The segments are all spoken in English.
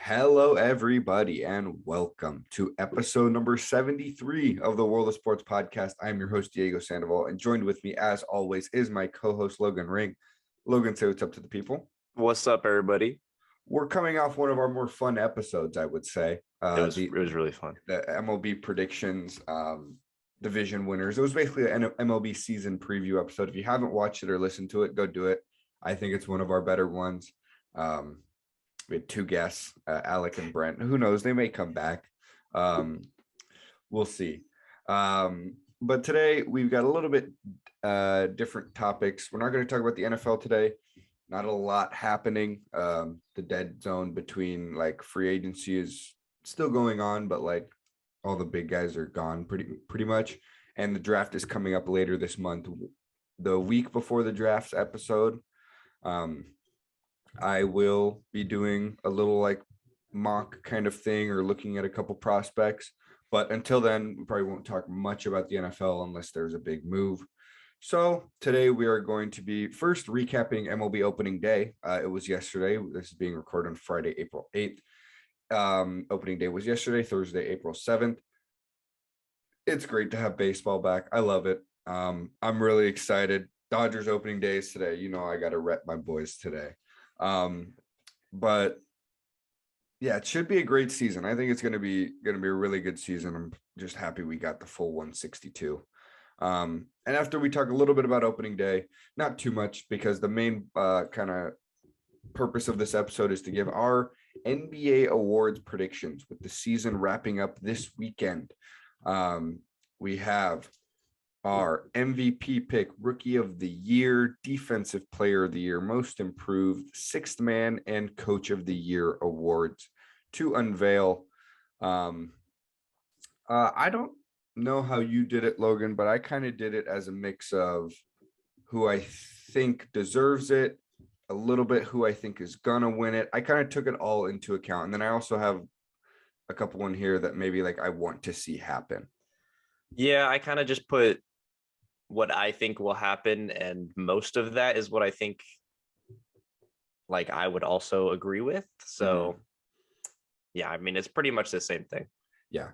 Hello, everybody, and welcome to episode number 73 of the World of Sports podcast. I'm your host, Diego Sandoval, and joined with me, as always, is my co-host, Logan Ring. Logan, say what's up to the people. What's up, everybody? We're coming off one of our more fun episodes, I would say. It was really fun. The MLB predictions, division winners. It was basically an MLB season preview episode. If you haven't watched it or listened to it, go do it. I think it's one of our better ones. We had two guests, Alec and Brent. Who knows? They may come back. We'll see. But today we've got a little bit different topics. We're not going to talk about the NFL today. Not a lot happening. The dead zone between like free agency is still going on, but like all the big guys are gone pretty much. And the draft is coming up later this month. The week before the draft episode, I will be doing a little like mock kind of thing or looking at a couple prospects. But until then, we probably won't talk much about the NFL unless there's a big move. So today we are going to be first recapping MLB opening day. It was yesterday. This is being recorded on Friday, April 8th. Opening day was yesterday, Thursday, April 7th. It's great to have baseball back. I love it. I'm really excited. Dodgers opening day is today. You know, I got to rep my boys today. But yeah, it should be a great season. I think it's going to be a really good season. I'm just happy we got the full 162. And after we talk a little bit about opening day, not too much, because the main kind of purpose of this episode is to give our NBA awards predictions with the season wrapping up this weekend. We have our MVP pick, Rookie of the Year, Defensive Player of the Year, Most Improved, Sixth Man, and Coach of the Year awards to unveil. I don't know how you did it, Logan, but I kind of did it as a mix of who I think deserves it, a little bit who I think is gonna win it. I kind of took it all into account. And then I also have a couple in here that maybe like I want to see happen. Yeah, I kind of just put what I think will happen, and most of that is what I think like I would also agree with. So yeah, I mean, it's pretty much the same thing. Yeah.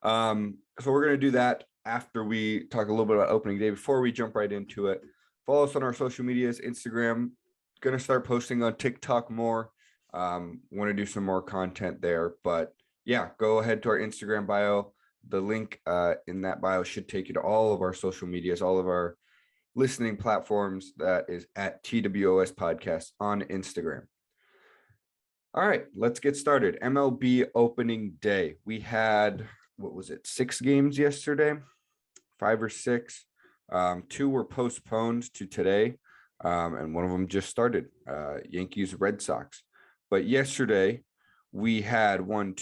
So we're going to do that after we talk a little bit about opening day. Before we jump right into it, follow us on our social medias, Instagram. Going to start posting on TikTok more. Want to do some more content there, but yeah, go ahead to our Instagram bio. The link in that bio should take you to all of our social medias, all of our listening platforms. That is at TWOS podcast on Instagram. All right, let's get started. MLB opening day. We had, 6 games yesterday? 5 or 6. 2 were postponed to today, and one of them just started, Yankees, Red Sox. But yesterday, we had 7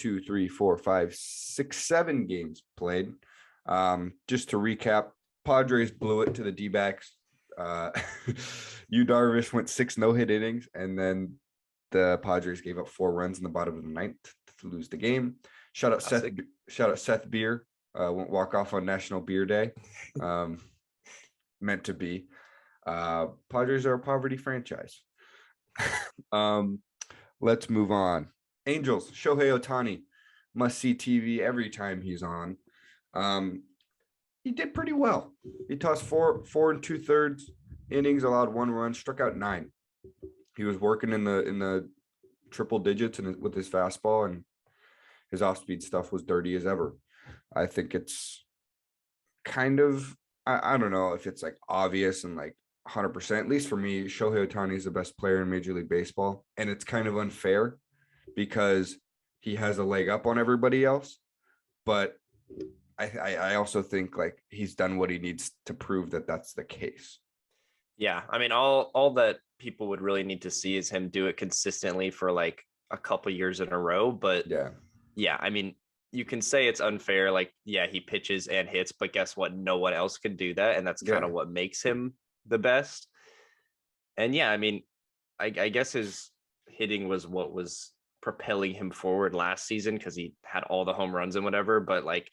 games played. Just to recap, Padres blew it to the D-backs. Yu Darvish went 6 no-hit innings, and then the Padres gave up 4 runs in the bottom of the ninth to lose the game. Shout out Seth Beer. Won't walk off on National Beer Day. Meant to be. Padres are a poverty franchise. Let's move on. Angels, Shohei Otani, must see TV every time he's on. He did pretty well. He tossed 4 2/3 innings, allowed 1 run, struck out 9. He was working in the triple digits with his fastball, and his off-speed stuff was dirty as ever. I think it's kind of, I don't know if it's like obvious and like 100%, at least for me, Shohei Otani is the best player in Major League Baseball. And it's kind of unfair because he has a leg up on everybody else. But I also think like he's done what he needs to prove that that's the case. Yeah, I mean, all that people would really need to see is him do it consistently for like a couple years in a row. But yeah, I mean, you can say it's unfair. Like, yeah, he pitches and hits, but guess what? No one else can do that. And that's kind of what makes him the best. And yeah, I mean, I guess his hitting was what was propelling him forward last season because he had all the home runs and whatever. But like,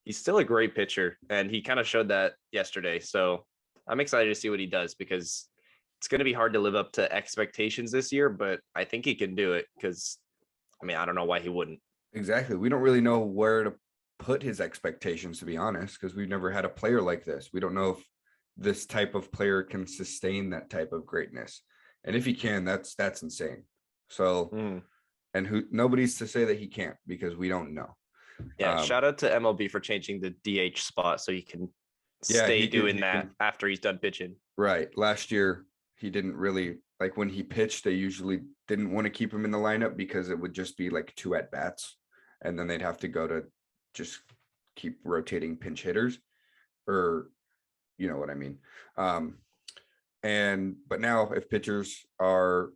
he's still a great pitcher, and he kind of showed that yesterday. So I'm excited to see what he does because it's going to be hard to live up to expectations this year, but I think he can do it because I mean, I don't know why he wouldn't. Exactly. We don't really know where to put his expectations, to be honest, because we've never had a player like this. We don't know if this type of player can sustain that type of greatness. And if he can, that's insane. So, and nobody's to say that he can't, because we don't know. Yeah, shout out to MLB for changing the DH spot so he can stay doing that after he's done pitching. Right. Last year, he didn't really, like, when he pitched, they usually didn't want to keep him in the lineup because it would just be like 2 at bats, and then they'd have to go to just keep rotating pinch hitters, or you know what I mean. But now if pitchers are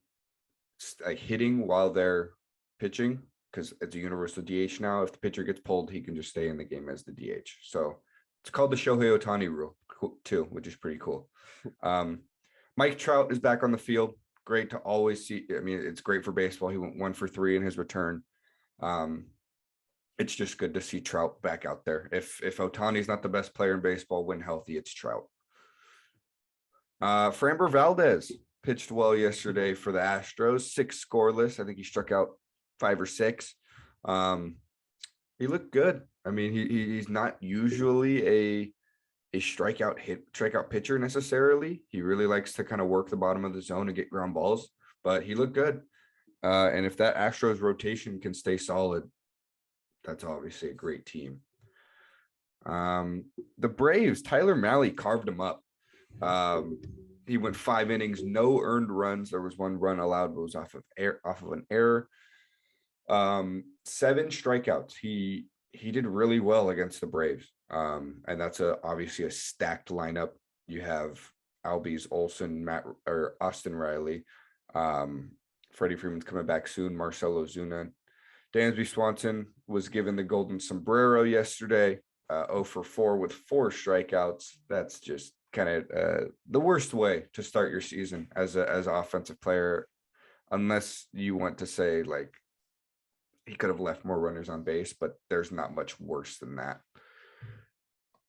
like hitting while they're pitching, because it's a universal DH now, if the pitcher gets pulled, he can just stay in the game as the DH. So it's called the Shohei Otani rule too, which is pretty cool. Mike Trout is back on the field. Great to always see. I mean, it's great for baseball. He went 1 for 3 in his return. It's just good to see Trout back out there. If Otani's not the best player in baseball, when healthy, it's Trout. Framber Valdez pitched well yesterday for the Astros, 6 scoreless. I think he struck out 5 or 6. He looked good. I mean, he's not usually a strikeout pitcher necessarily. He really likes to kind of work the bottom of the zone and get ground balls, but he looked good. And if that Astros rotation can stay solid, that's obviously a great team. The Braves, Tyler Mahle carved them up. He went 5 innings, no earned runs. There was 1 run allowed, but it was off of an error. 7 strikeouts. He did really well against the Braves. And that's obviously a stacked lineup. You have Albies, Olsen, Austin Riley. Freddie Freeman's coming back soon. Marcell Ozuna. Dansby Swanson was given the golden sombrero yesterday. 0 for 4 with 4 strikeouts. That's just kind of the worst way to start your season as an offensive player, unless you want to say like he could have left more runners on base, but there's not much worse than that.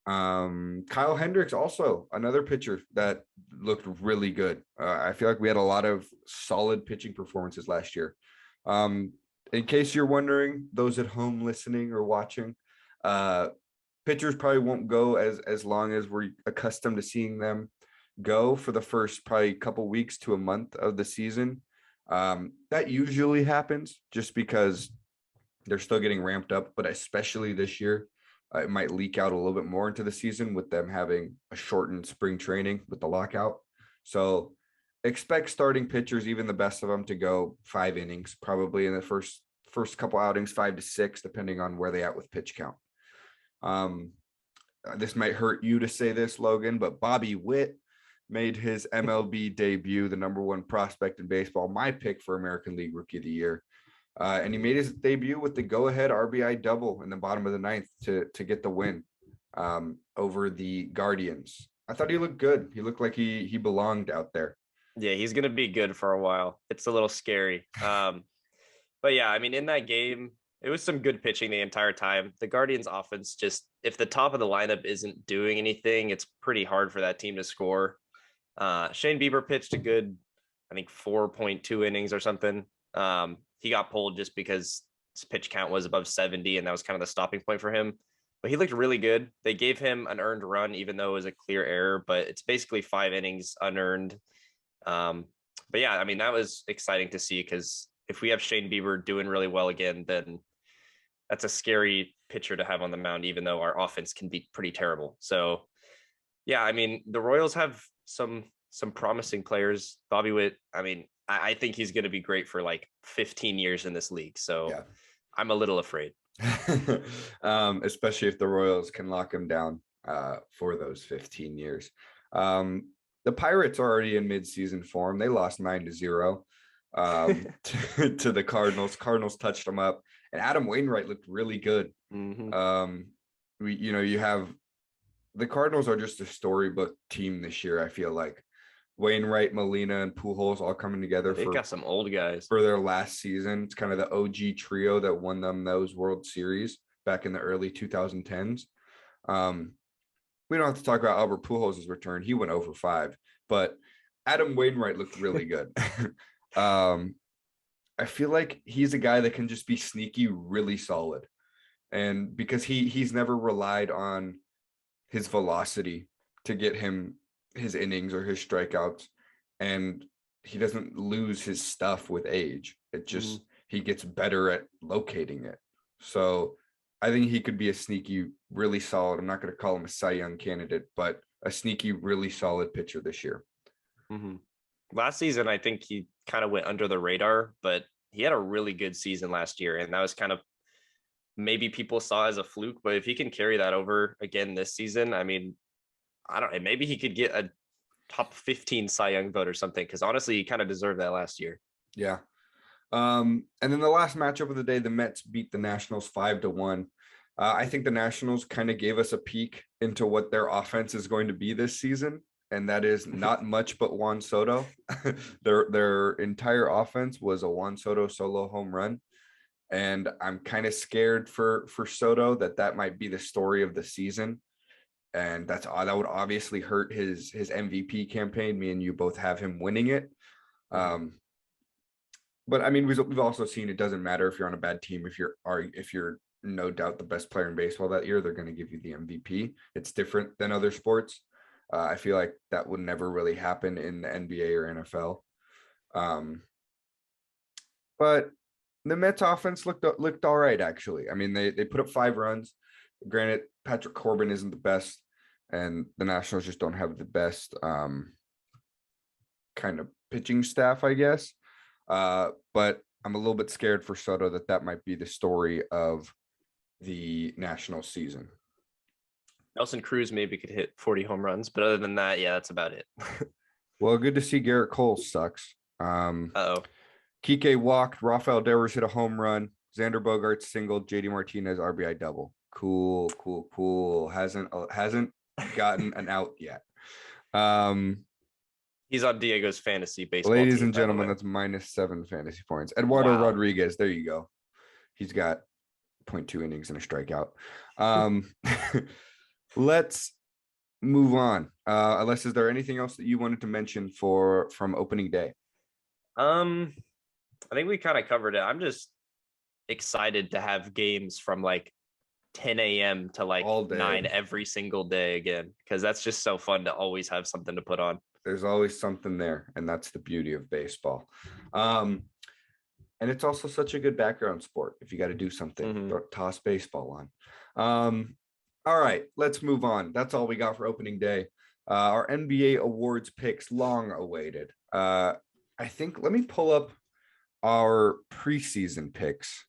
Kyle Hendricks, also another pitcher that looked really good. I feel like we had a lot of solid pitching performances last year. In case you're wondering, those at home listening or watching, pitchers probably won't go as long as we're accustomed to seeing them go for the first probably couple weeks to a month of the season. That usually happens just because they're still getting ramped up, but especially this year, it might leak out a little bit more into the season with them having a shortened spring training with the lockout. So expect starting pitchers, even the best of them, to go 5 innings, probably in the first couple outings, 5 to 6, depending on where they at with pitch count. This might hurt you to say this, Logan, but Bobby Witt made his MLB debut, the #1 prospect in baseball, my pick for American League Rookie of the Year. And he made his debut with the go-ahead RBI double in the bottom of the 9th to get the win over the Guardians. I thought he looked good. He looked like he belonged out there. Yeah, he's going to be good for a while. It's a little scary. But yeah, I mean, in that game, it was some good pitching the entire time. The Guardians offense, just if the top of the lineup isn't doing anything, it's pretty hard for that team to score. Shane Bieber pitched a good, I think, 4.2 innings or something. He got pulled just because his pitch count was above 70, and that was kind of the stopping point for him. But he looked really good. They gave him an earned run, even though it was a clear error, but it's basically 5 innings unearned. But yeah, I mean, that was exciting to see, because if we have Shane Bieber doing really well again, then that's a scary pitcher to have on the mound, even though our offense can be pretty terrible. So yeah, I mean, the Royals have some promising players. Bobby Witt, I mean, I think he's going to be great for like 15 years in this league. So yeah. I'm a little afraid. Especially if the Royals can lock him down for those 15 years. The Pirates are already in mid-season form. They lost 9-0 to the Cardinals. Cardinals touched them up, and Adam Wainwright looked really good. Mm-hmm. You have the Cardinals are just a storybook team this year. I feel like Wainwright, Molina, and Pujols all coming together. They got some old guys for their last season. It's kind of the OG trio that won them those World Series back in the early 2010s. We don't have to talk about Albert Pujols' return. He went over 5, but Adam Wainwright looked really good. I feel like he's a guy that can just be sneaky, really solid. And because he's never relied on his velocity to get him his innings or his strikeouts, and he doesn't lose his stuff with age. It just he gets better at locating it. So I think he could be a sneaky, really solid. I'm not going to call him a Cy Young candidate, but a sneaky, really solid pitcher this year. Last season, I think he kind of went under the radar, but he had a really good season last year, and that was kind of maybe people saw as a fluke. But if he can carry that over again this season, I mean, I don't know, maybe he could get a top 15 Cy Young vote or something, because honestly, he kind of deserved that last year. Yeah. And then the last matchup of the day, the Mets beat the Nationals 5-1. I think the Nationals kind of gave us a peek into what their offense is going to be this season, and that is not much but Juan Soto. Their entire offense was a Juan Soto solo home run, and I'm kind of scared for Soto that might be the story of the season, and that would obviously hurt his MVP campaign. Me and you both have him winning it. But I mean, we've also seen it doesn't matter if you're on a bad team. If you're no doubt the best player in baseball that year, they're going to give you the MVP. It's different than other sports. I feel like that would never really happen in the NBA or NFL. But the Mets offense looked all right, actually. I mean, they put up 5 runs. Granted, Patrick Corbin isn't the best, and the Nationals just don't have the best kind of pitching staff, I guess. But I'm a little bit scared for Soto that might be the story of the national season. Nelson Cruz maybe could hit 40 home runs, but other than that, yeah, that's about it. Well, good to see Garrett Cole sucks. Kike walked, Rafael Devers hit a home run, Xander Bogaerts singled, JD Martinez RBI double. Cool. Hasn't gotten an out yet. He's on Diego's fantasy baseball ladies team, and gentlemen, that's -7 fantasy points. Eduardo Rodriguez, there you go. He's got 0.2 innings and a strikeout. Let's move on. Unless, is there anything else that you wanted to mention from opening day? I think we kind of covered it. I'm just excited to have games from like 10 a.m. to like 9 every single day again, because that's just so fun to always have something to put on. There's always something there, and that's the beauty of baseball. And it's also such a good background sport. If you got to do something, toss baseball on. All right, let's move on. That's all we got for opening day. Our NBA awards picks, long awaited. I think, let me pull up our preseason picks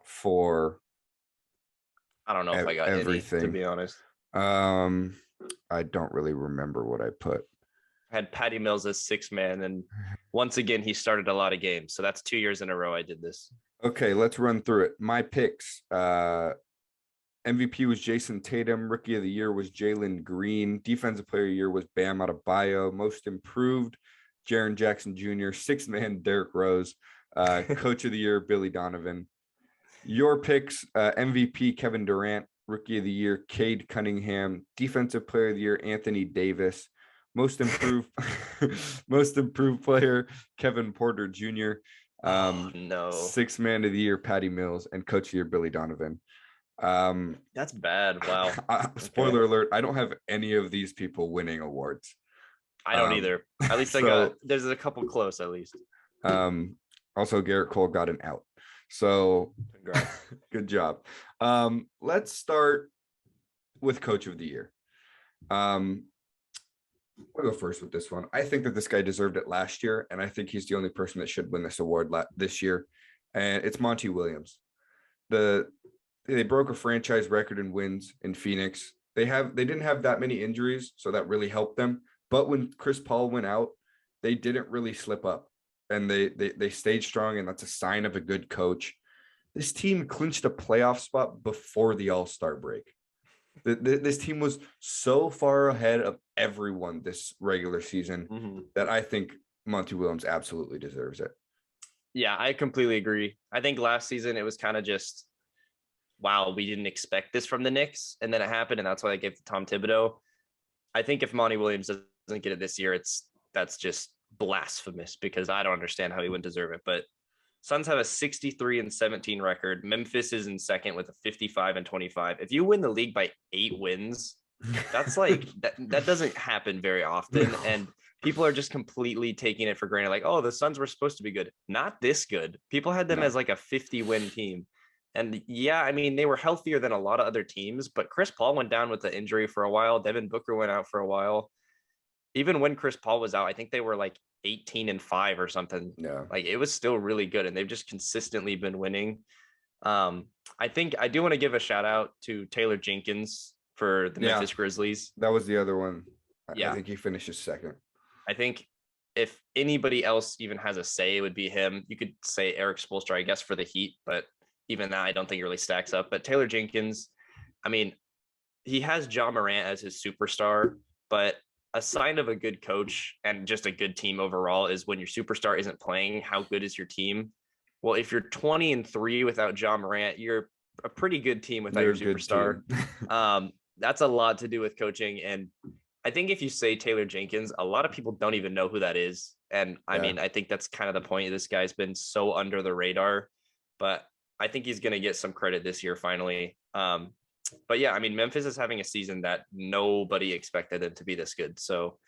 for I don't know if I got everything, to be honest. I don't really remember what I put. I had Patty Mills as 6th man, and once again he started a lot of games, so that's 2 years in a row I did this. Okay, let's run through it. My picks: MVP was Jason Tatum, Rookie of the Year was Jalen Green, Defensive Player of the Year was Bam Adebayo, Most Improved Jaren Jackson Jr., 6th man Derrick Rose, Coach of the Year Billy Donovan. Your picks: MVP Kevin Durant, Rookie of the Year Cade Cunningham, Defensive Player of the Year Anthony Davis, Most Improved Player Kevin Porter Jr. No. 6th man of the Year Patty Mills, and Coach of the Year Billy Donovan. That's bad. Wow. Spoiler alert, I don't have any of these people winning awards. I don't either. At least there's a couple close at least. Also Garrett Cole got an out. So good job. Let's start with Coach of the Year. I'll go first with this one. I think that this guy deserved it last year, and I think he's the only person that should win this award this year. And it's Monty Williams. They broke a franchise record in wins in Phoenix. They didn't have that many injuries, so that really helped them. But when Chris Paul went out, they didn't really slip up, and they stayed strong, and that's a sign of a good coach. This team clinched a playoff spot before the All-Star break. This team was so far ahead of everyone this regular season that I think Monty Williams absolutely deserves it. Yeah, I completely agree. I think last season it was kind of just, wow, we didn't expect this from the Knicks, and then it happened, and that's why I gave it to Tom Thibodeau. I think if Monty Williams doesn't get it this year, that's just blasphemous, because I don't understand how he wouldn't deserve it. But Suns have a 63-17 record. Memphis is in second with a 55-25. If you win the league by 8 wins, that's like that doesn't happen very often. And people are just completely taking it for granted. Like, oh, the Suns were supposed to be good. Not this good. People had them as like a 50-win team. And yeah, I mean, they were healthier than a lot of other teams, but Chris Paul went down with the injury for a while. Devin Booker went out for a while. Even when Chris Paul was out, I think they were like 18-5 or something. Yeah. Like it was still really good. And they've just consistently been winning. I think I do want to give a shout out to Taylor Jenkins for the Memphis Grizzlies. That was the other one. Yeah. I think he finishes second. I think if anybody else even has a say, it would be him. You could say Eric Spoelstra, I guess, for the Heat, but even that I don't think it really stacks up. But Taylor Jenkins, I mean, he has Ja Morant as his superstar, but a sign of a good coach and just a good team overall is when your superstar isn't playing, how good is your team? Well, if you're 20-3 without Ja Morant, you're a pretty good team without your superstar. That's a lot to do with coaching. And I think if you say Taylor Jenkins, a lot of people don't even know who that is. And I mean, I think that's kind of the point. This guy's been so under the radar, but I think he's going to get some credit this year finally. But yeah, I mean, Memphis is having a season that nobody expected them to be this good. So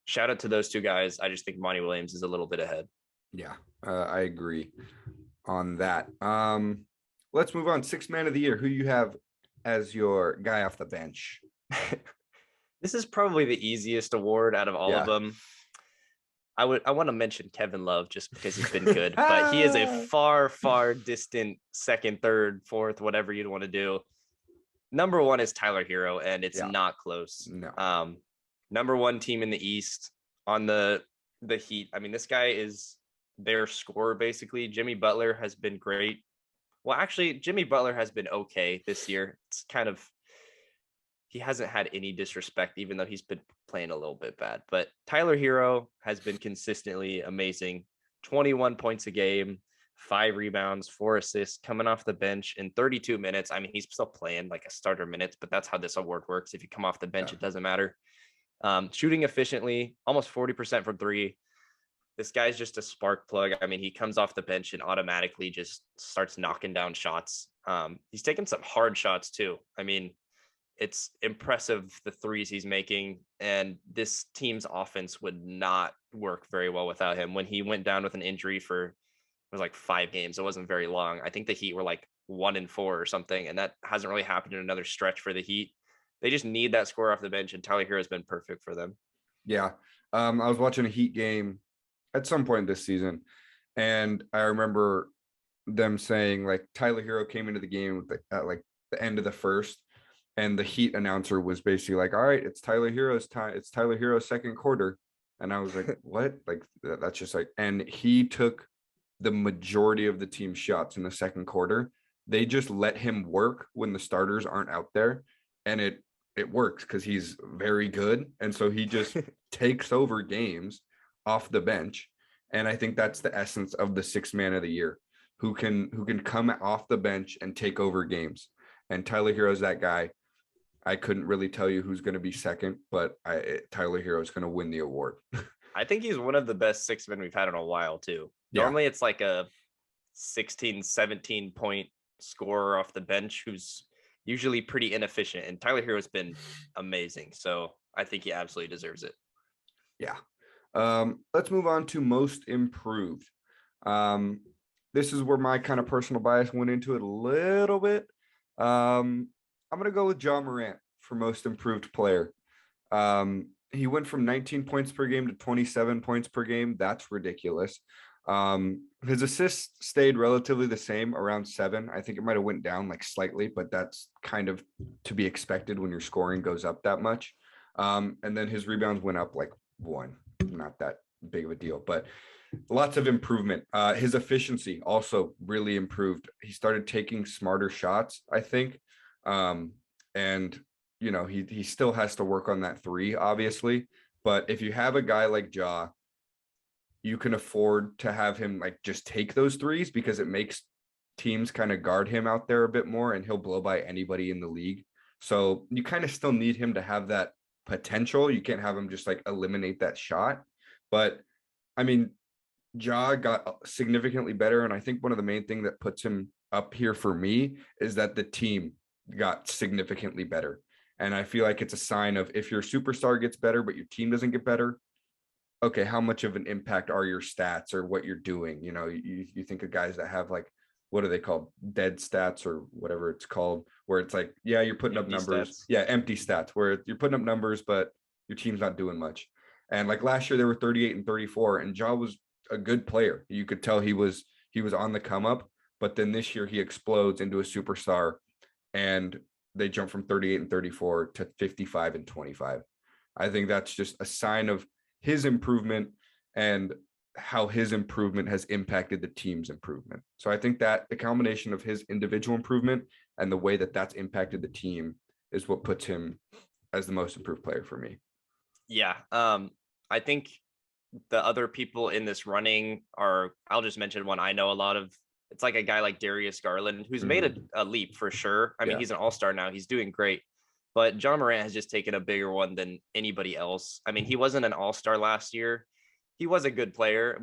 shout out to those two guys. I just think Monty Williams is a little bit ahead. Yeah, I agree on that. Let's move on. Sixth man of the year. Who you have as your guy off the bench? This is probably the easiest award out of all of them. I want to mention Kevin Love just because he's been good, but he is a far, far distant second, third, fourth, whatever you'd want to do. Number one is Tyler Hero, and it's not close. No. Number one team in the East on the Heat. I mean, this guy is their scorer, basically. Jimmy Butler has been great. Well, actually, Jimmy Butler has been okay this year. It's kind of, he hasn't had any disrespect, even though he's been playing a little bit bad. But Tyler Hero has been consistently amazing. 21 points a game, 5 rebounds, 4 assists, coming off the bench in 32 minutes. I mean, he's still playing like a starter minutes, but that's how this award works. If you come off the bench, it doesn't matter. Shooting efficiently, almost 40% from 3. This guy's just a spark plug. I mean, he comes off the bench and automatically just starts knocking down shots. He's taking some hard shots too. I mean, it's impressive the threes he's making, and this team's offense would not work very well without him. When he went down with an injury for, it was like 5 games. It wasn't very long. I think the Heat were like 1-4 or something, and that hasn't really happened in another stretch for the Heat. They just need that score off the bench, and Tyler Hero has been perfect for them. Yeah. I was watching a Heat game at some point this season, and I remember them saying like Tyler Hero came into the game at like the end of the first, and the Heat announcer was basically like, all right, it's Tyler Hero's time. It's Tyler Hero's second quarter. And I was like, what? Like, that's just like, and he took the majority of the team's shots in the second quarter. They just let him work when the starters aren't out there. And it works because he's very good. And so he just takes over games off the bench. And I think that's the essence of the sixth man of the year, who can come off the bench and take over games. And Tyler Hero's that guy. I couldn't really tell you who's going to be second, but Tyler Hero is going to win the award. I think he's one of the best 6 men we've had in a while too. Normally it's like a 16, 17 point scorer off the bench who's usually pretty inefficient, and Tyler Hero has been amazing. So I think he absolutely deserves it. Yeah. Let's move on to most improved. This is where my kind of personal bias went into it a little bit. I'm going to go with Ja Morant for most improved player. He went from 19 points per game to 27 points per game. That's ridiculous. His assists stayed relatively the same, around 7. I think it might have went down like slightly, but that's kind of to be expected when your scoring goes up that much. And then his rebounds went up like 1. Not that big of a deal, but lots of improvement. His efficiency also really improved. He started taking smarter shots, I think. And you know, he still has to work on that 3, obviously, but if you have a guy like Ja, you can afford to have him like just take those 3s, because it makes teams kind of guard him out there a bit more, and he'll blow by anybody in the league. So you kind of still need him to have that potential. You can't have him just like eliminate that shot. But I mean, Ja got significantly better. And I think one of the main thing that puts him up here for me is that the team got significantly better. And I feel like it's a sign of if your superstar gets better, but your team doesn't get better, okay, how much of an impact are your stats or what you're doing? You know, you think of guys that have like, what are they called? Dead stats or whatever it's called, where it's like, yeah, you're putting Empty up numbers. stats. Yeah, empty stats, where you're putting up numbers, but your team's not doing much. And like last year, they were 38 and 34, and Ja was a good player. You could tell he was on the come up, but then this year he explodes into a superstar, and they jump from 38 and 34 to 55 and 25. I think that's just a sign of his improvement and how his improvement has impacted the team's improvement. So I think that the combination of his individual improvement and the way that that's impacted the team is what puts him as the most improved player for me. Yeah. I think the other people in this running are, I'll just mention one I know a lot of. It's like a guy like Darius Garland, who's made a leap for sure. I mean, he's an all-star now. He's doing great. But John Morant has just taken a bigger one than anybody else. I mean, he wasn't an all-star last year. He was a good player.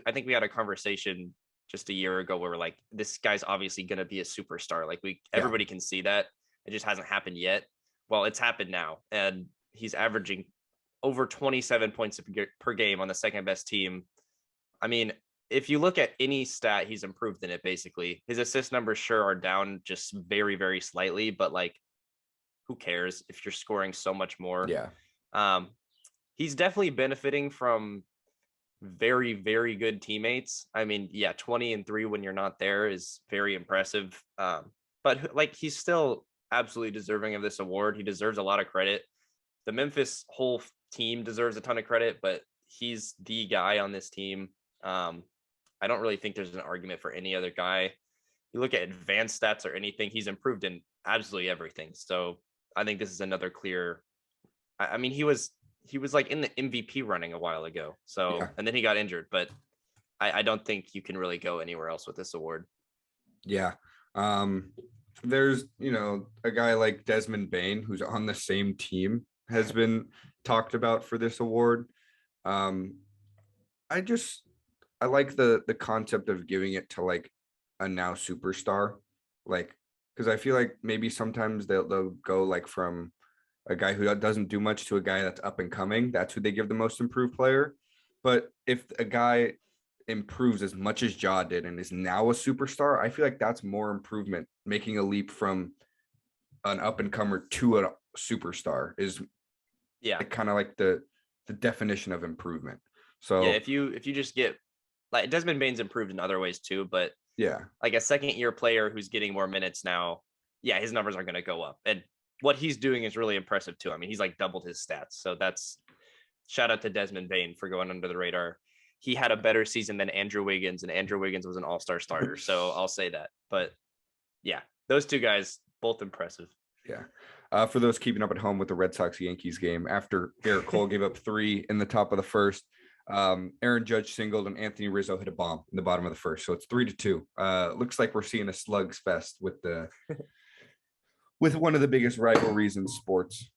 I think we had a conversation just a year ago where we're like, this guy's obviously going to be a superstar. Like everybody can see that. It just hasn't happened yet. Well, it's happened now. And he's averaging over 27 points per game on the second best team. I mean, if you look at any stat, he's improved in it, basically. His assist numbers sure are down just very, very slightly, but like, who cares if you're scoring so much more? Yeah. He's definitely benefiting from very, very good teammates. I mean, 20-3 when you're not there is very impressive. But like, he's still absolutely deserving of this award. He deserves a lot of credit. The Memphis whole team deserves a ton of credit, but he's the guy on this team. I don't really think there's an argument for any other guy. You look at advanced stats or anything, he's improved in absolutely everything. So I think this is another clear. I mean, he was like in the MVP running a while ago. So, and then he got injured, but I don't think you can really go anywhere else with this award. Yeah. There's, a guy like Desmond Bane, who's on the same team, has been talked about for this award. I like the concept of giving it to like a now superstar, like, because I feel like maybe sometimes they'll go like from a guy who doesn't do much to a guy that's up and coming. That's who they give the most improved player. But if a guy improves as much as Ja did and is now a superstar, I feel like that's more improvement. Making a leap from an up and comer to a superstar is kind of like the definition of improvement. So if you just get like Desmond Bane's improved in other ways too, but like a second year player who's getting more minutes now, his numbers are going to go up. And what he's doing is really impressive too. I mean, he's like doubled his stats. So that's shout out to Desmond Bane for going under the radar. He had a better season than Andrew Wiggins, and Andrew Wiggins was an all-star starter. So I'll say that. But those two guys, both impressive. Yeah. For those keeping up at home with the Red Sox Yankees game, after Garrett Cole gave up 3 in the top of the first, Aaron Judge singled and Anthony Rizzo hit a bomb in the bottom of the first. So it's 3-2. Looks like we're seeing a slugs fest with with one of the biggest rivalries in sports.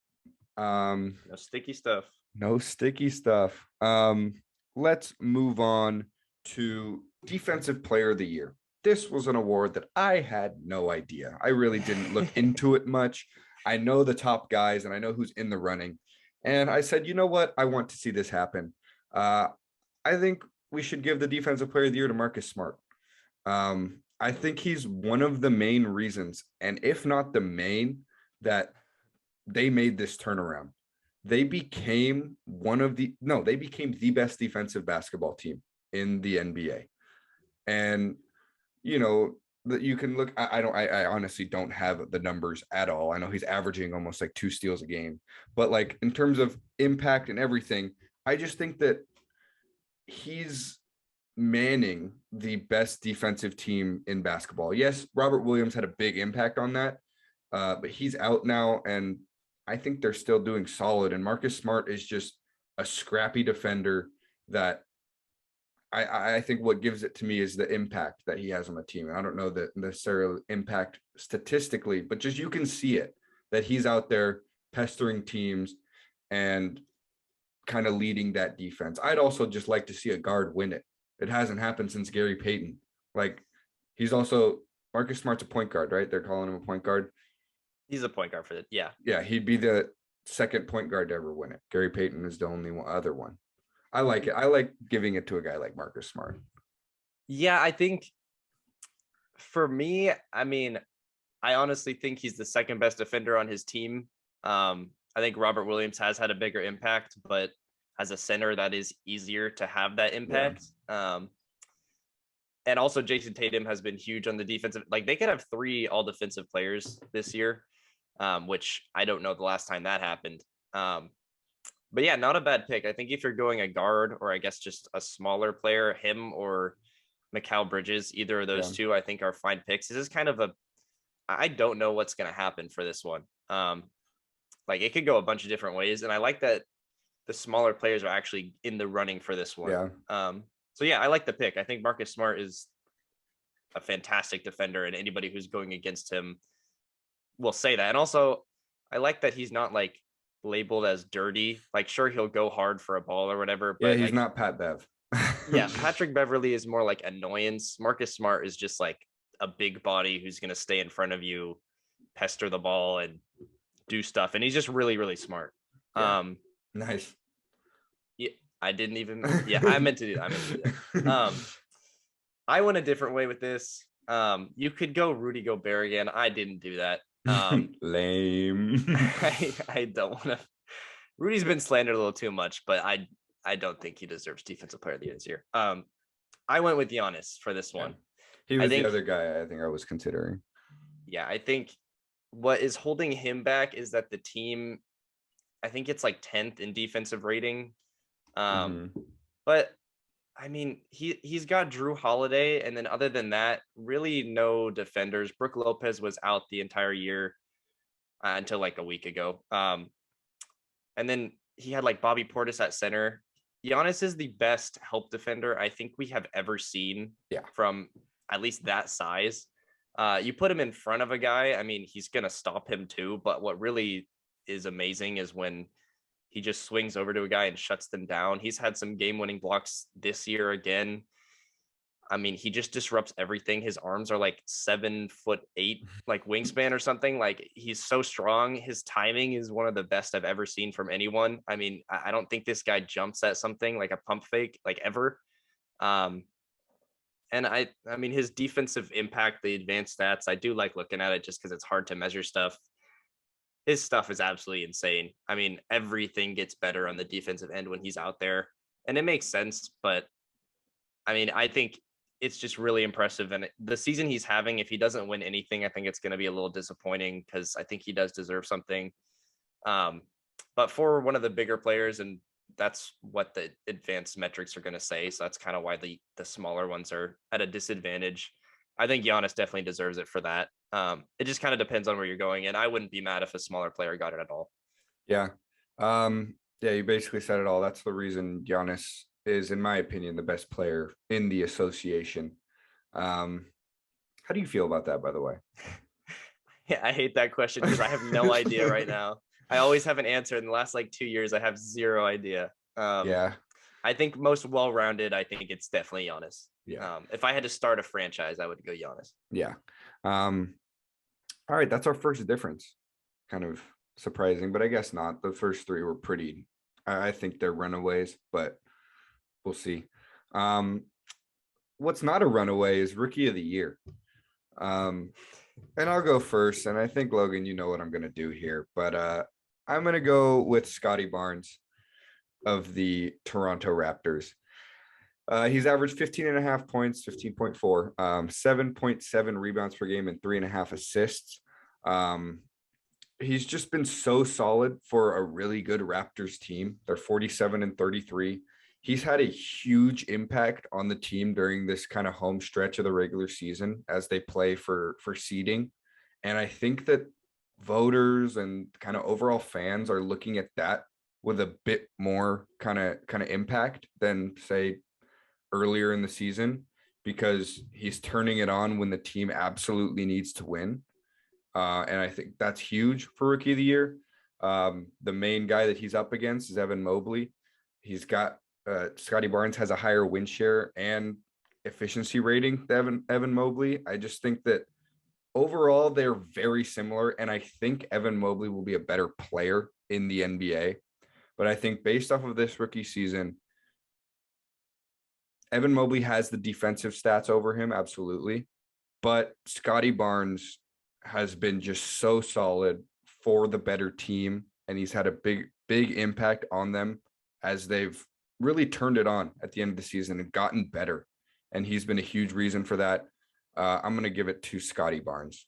No sticky stuff. No sticky stuff. Let's move on to Defensive Player of the Year. This was an award that I had no idea. I really didn't look into it much. I know the top guys and I know who's in the running. And I said, you know what? I want to see this happen. I think we should give the Defensive Player of the Year to Marcus Smart. I think he's one of the main reasons, and if not the main, that they made this turnaround. They became they became the best defensive basketball team in the NBA. And, that you can look, I honestly don't have the numbers at all. I know he's averaging almost like 2 steals a game, but like in terms of impact and everything, I just think that he's manning the best defensive team in basketball. Yes, Robert Williams had a big impact on that, but he's out now, and I think they're still doing solid. And Marcus Smart is just a scrappy defender that I think what gives it to me is the impact that he has on the team. And I don't know the necessarily impact statistically, but just you can see it, that he's out there pestering teams and kind of leading that defense. I'd also just like to see a guard win it It hasn't happened since Gary Payton. Like Marcus Smart's a point guard, right? They're calling him a point guard. He's a point guard for the Yeah, he'd be the second point guard to ever win it. Gary Payton is the only other one. I like it. I like giving it to a guy like Marcus Smart. Yeah, I think for me, I mean, I honestly think he's the second best defender on his team. I think Robert Williams has had a bigger impact, but as a center, that is easier to have that impact. Yeah. And also Jason Tatum has been huge on the defensive. Like they could have 3 all defensive players this year, which I don't know the last time that happened. But yeah, not a bad pick. I think if you're going a guard or I guess just a smaller player, him or Mikal Bridges, either of those two, I think are fine picks. This is kind of I don't know what's going to happen for this one. Like it could go a bunch of different ways. And I like that the smaller players are actually in the running for this one. Yeah. So yeah, I like the pick. I think Marcus Smart is a fantastic defender, and anybody who's going against him will say that. And also, I like that he's not like labeled as dirty. Like, sure, he'll go hard for a ball or whatever, but he's not Pat Bev. Yeah, Patrick Beverley is more like annoyance. Marcus Smart is just like a big body who's going to stay in front of you, pester the ball, and do stuff. And he's just really, really smart. Yeah. Nice. I didn't even. Yeah, I meant to do that. I went a different way with this. You could go Rudy Gobert again. I didn't do that. Lame. I don't want to. Rudy's been slandered a little too much, but I don't think he deserves Defensive Player of the Year this year. I went with Giannis for this one. He was the other guy I think I was considering. Yeah, I think what is holding him back is that the team, I think it's like 10th in defensive rating. But I mean, he's got Drew Holiday, and then other than that, really no defenders. Brook Lopez was out the entire year until like a week ago. And then he had like Bobby Portis at center. Giannis is the best help defender I think we have ever seen from at least that size. You put him in front of a guy, I mean, he's going to stop him too. But what really is amazing is when he just swings over to a guy and shuts them down. He's had some game-winning blocks this year again. I mean, he just disrupts everything. His arms are like 7'8", like wingspan or something. Like he's so strong. His timing is one of the best I've ever seen from anyone. I mean, I don't think this guy jumps at something like a pump fake, like ever. And I mean, his defensive impact, the advanced stats, I do like looking at it just because it's hard to measure stuff. His stuff is absolutely insane. I mean, everything gets better on the defensive end when he's out there, and it makes sense. But I mean, I think it's just really impressive. And the season he's having, if he doesn't win anything, I think it's going to be a little disappointing because I think he does deserve something. But for one of the bigger players, and that's what the advanced metrics are going to say. So that's kind of why the smaller ones are at a disadvantage. I think Giannis definitely deserves it for that. It just kind of depends on where you're going. And I wouldn't be mad if a smaller player got it at all. Yeah. Yeah, you basically said it all. That's the reason Giannis is, in my opinion, the best player in the association. How do you feel about that, by the way? Yeah, I hate that question because I have no idea right now. I always have an answer. In the last like 2 years, I have zero idea. Yeah. I think most well-rounded, I think it's definitely Giannis. Yeah. If I had to start a franchise, I would go Giannis. Yeah. All right, that's our first difference. Kind of surprising, but I guess not. The first 3 were pretty, I think they're runaways, but we'll see. What's not a runaway is Rookie of the Year. And I'll go first, and I think, Logan, you know what I'm going to do here, but I'm going to go with Scotty Barnes of the Toronto Raptors. He's averaged 15.5 points, 15.4, 7.7 rebounds per game, and 3.5 assists. He's just been so solid for a really good Raptors team. They're 47-33. He's had a huge impact on the team during this kind of home stretch of the regular season as they play for seeding. And I think that voters and kind of overall fans are looking at that with a bit more kind of impact than, say, earlier in the season, because he's turning it on when the team absolutely needs to win. And I think that's huge for Rookie of the Year. The main guy that he's up against is Evan Mobley. He's got Scotty Barnes has a higher win share and efficiency rating than Evan Mobley. I just think that overall they're very similar, and I think Evan Mobley will be a better player in the NBA. But I think based off of this rookie season, Evan Mobley has the defensive stats over him, absolutely. But Scotty Barnes has been just so solid for the better team, and he's had a big impact on them as they've really turned it on at the end of the season and gotten better. And he's been a huge reason for that. I'm going to give it to Scotty Barnes.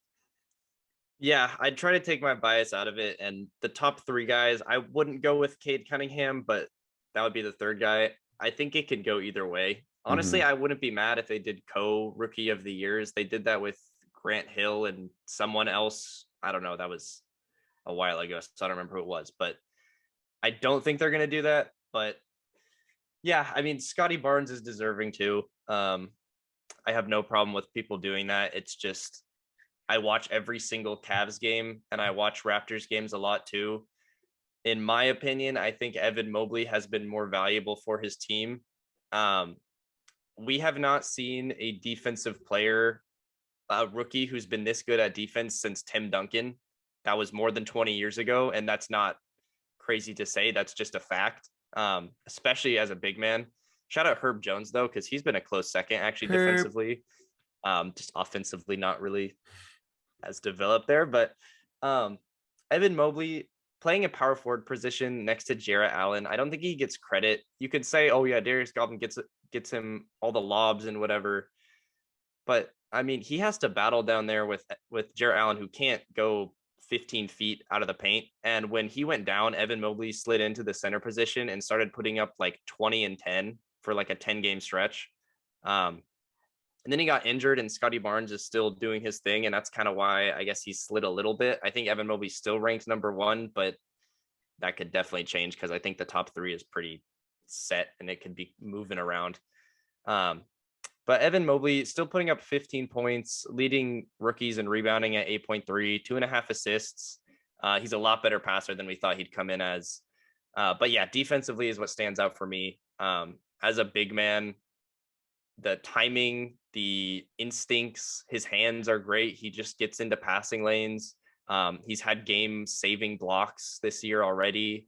Yeah, I'd try to take my bias out of it. And the top three guys, I wouldn't go with Cade Cunningham, but that would be the third guy. I think it could go either way. Honestly, I wouldn't be mad if they did co-rookie of the years. They did that with Grant Hill and someone else. I don't know. That was a while ago, so I don't remember who it was. But I don't think they're going to do that. But yeah, I mean, Scotty Barnes is deserving too. I have no problem with people doing that. It's just I watch every single Cavs game and I watch Raptors games a lot too. In my opinion, I think Evan Mobley has been more valuable for his team. We have not seen a defensive player, a rookie who's been this good at defense since Tim Duncan. That was more than 20 years ago. And that's not crazy to say. That's just a fact, especially as a big man. Shout out Herb Jones, though, because he's been a close second, actually, defensively. Just offensively, not really as developed there. But Evan Mobley playing a power forward position next to Jarrett Allen, I don't think he gets credit. You could say, oh, yeah, Darius Garland gets him all the lobs and whatever. But, I mean, he has to battle down there with Jarrett Allen, who can't go 15 feet out of the paint. And when he went down, Evan Mobley slid into the center position and started putting up like 20 and 10 for like a 10-game stretch. And then he got injured, and Scotty Barnes is still doing his thing. And that's kind of why I guess he slid a little bit. I think Evan Mobley still ranks number one, but that could definitely change because I think the top three is pretty set and it could be moving around. But Evan Mobley still putting up 15 points, leading rookies in rebounding at 8.3, 2.5 assists. He's a lot better passer than we thought he'd come in as. But yeah, defensively is what stands out for me. As a big man, the timing, the instincts, his hands are great. He just gets into passing lanes. He's had game-saving blocks this year already.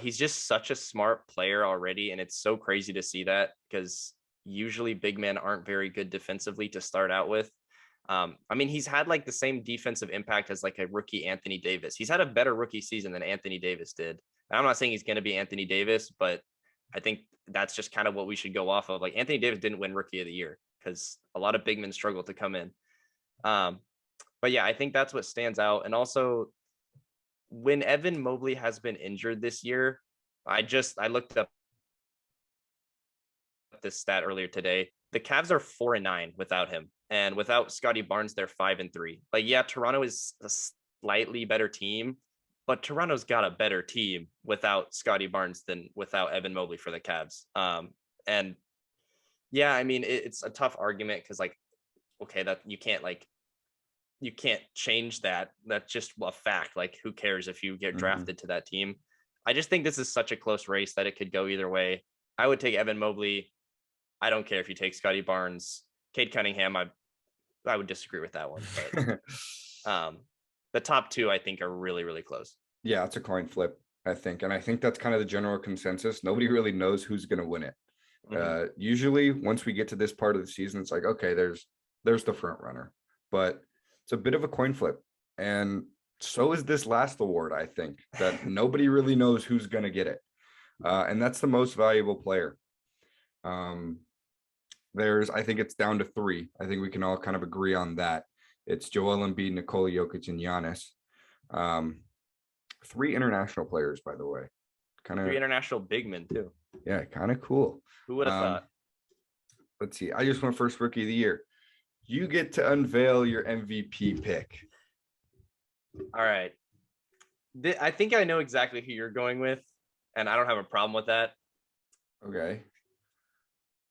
He's just such a smart player already, and it's so crazy to see that because usually big men aren't very good defensively to start out with. I mean, he's had like the same defensive impact as like a rookie Anthony Davis. He's had a better rookie season than Anthony Davis did. And I'm not saying he's going to be Anthony Davis, but I think that's just kind of what we should go off of. Like Anthony Davis didn't win rookie of the year because a lot of big men struggle to come in. But yeah, I think that's what stands out. And also when Evan Mobley has been injured this year, I looked up this stat earlier today. The Cavs are 4-9 without him, and without Scotty Barnes, they're 5-3. Like, yeah, Toronto is a slightly better team, but Toronto's got a better team without Scotty Barnes than without Evan Mobley for the Cavs. And yeah, I mean, it's a tough argument because like, okay, that you can't change that. That's just a fact. Like, who cares if you get drafted to that team? I just think this is such a close race that it could go either way. I would take Evan Mobley. I don't care if you take Scotty Barnes. Cade Cunningham, I would disagree with that one. But the top two, I think, are really, really close. Yeah, it's a coin flip, I think. And I think that's kind of the general consensus. Nobody really knows who's going to win it. Usually, once we get to this part of the season, it's like, okay, there's the front runner. But it's a bit of a coin flip. And so is this last award, I think, that nobody really knows who's going to get it. And that's the most valuable player. I think it's down to three. I think we can all kind of agree on that. It's Joel Embiid, Nikola Jokic, and Giannis. Three international players, by the way. Three international big men, too. Yeah, kind of cool. Who would have thought? Let's see. I just went first rookie of the year. You get to unveil your MVP pick. All right. I think I know exactly who you're going with, and I don't have a problem with that. Okay.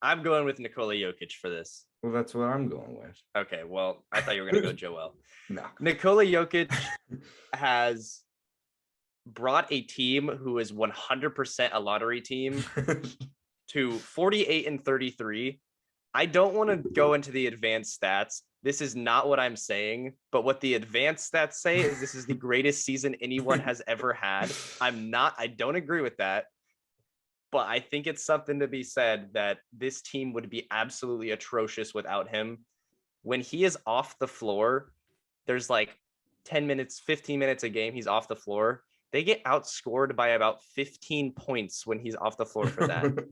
I'm going with Nikola Jokic for this. Well, that's what I'm going with. Okay, well, I thought you were going to go Joel. No. Nikola Jokic has brought a team who is 100% a lottery team to 48 and 33. I don't want to go into the advanced stats. This is not what I'm saying, but what the advanced stats say is this is the greatest season anyone has ever had. I don't agree with that, but I think it's something to be said that this team would be absolutely atrocious without him. When he is off the floor, there's like 10 minutes, 15 minutes a game he's off the floor. They get outscored by about 15 points when he's off the floor for that.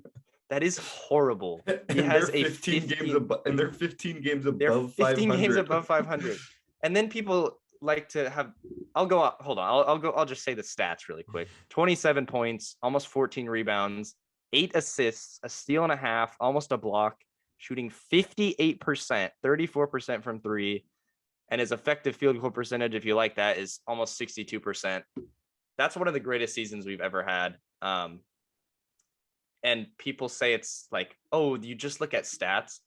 That is horrible. He has a 15 games above, and they're 15 games above they're 15 500. games above 500. And then people like to have, hold on. I'll just say the stats really quick. 27 points, almost 14 rebounds, 8 assists, a steal and a half, almost a block, shooting 58%, 34% from 3. And his effective field goal percentage, if you like that, is almost 62%. That's one of the greatest seasons we've ever had. And people say it's like, oh, you just look at stats.